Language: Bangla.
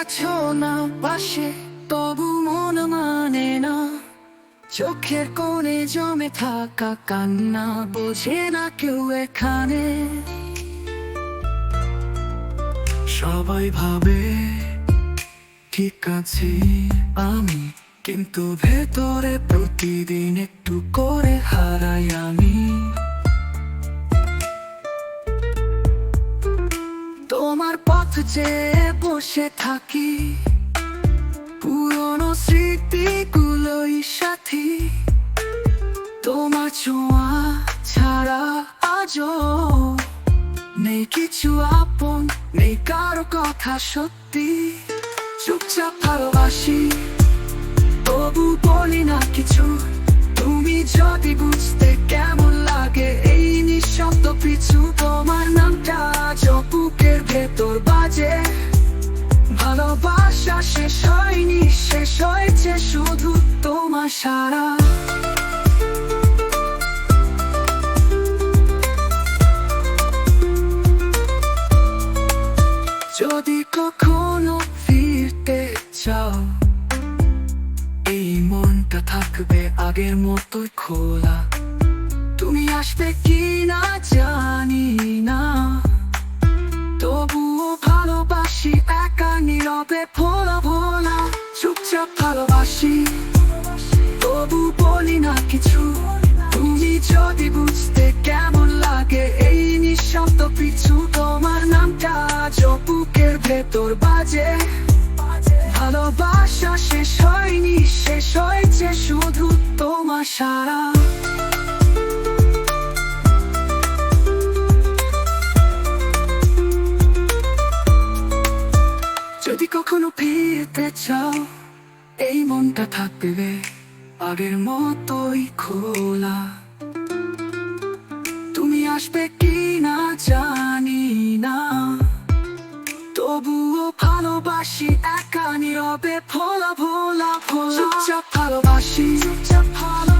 আছো না পাশে, তবু মন মানে না। চোখের কোণে জমে থাকা কান্না বোঝে না কেউ এখানে। সবাই ভাবে ঠিক আছি আমি, কিন্তু ভেতরে প্রতিদিন একটু করে হারাই আমি। তোমার পথ চেয়ে বসে থাকি, পুরনো স্মৃতিগুলোই সাথী। তোমার ছোঁয়া ছাড়া আজও নেই কিছু আপন, নেই কারো কথা সত্যি। চুপচাপ ভালোবাসি, তবু বলি না কিছু। তুমি যদি বুঝতে কেমন লাগে এই নিঃশব্দ পিছু। তোমার নামটা আজ বুকের ভেতর বাজে। ভালোবাসা শেষ হয়নি, শেষ হয়েছে শুধু তোমার সারা। যদি কখনো ফিরতে চাও, এই মনটা থাকবে আগের মতোই খোলা। তুমি আসবে কি না জানি না, তবুও ভালোবাসি একা নীরবে ভোলা ভোলা। চুপচাপ ভালোবাসি, তবু বলি না কিছু। তুমি যদি বুঝতে কেমন লাগে এই নিঃশব্দ পিছু। তোমার নামটা আজ বুকের ভেতর বাজে। ভালোবাসা শেষ হয়নি, শেষ হয়েছে শুধু তোমার সারা। যদি কখনো ফিরতে চাও, এই মনটা থাকবে আগের মতোই খোলা। তুমি আসবে কি না জানি না, তবুও ভালোবাসি একা নীরবে ভোলা ভোলা ভোলা। চুপচাপ ভালোবাসি, চুপচাপ ভালো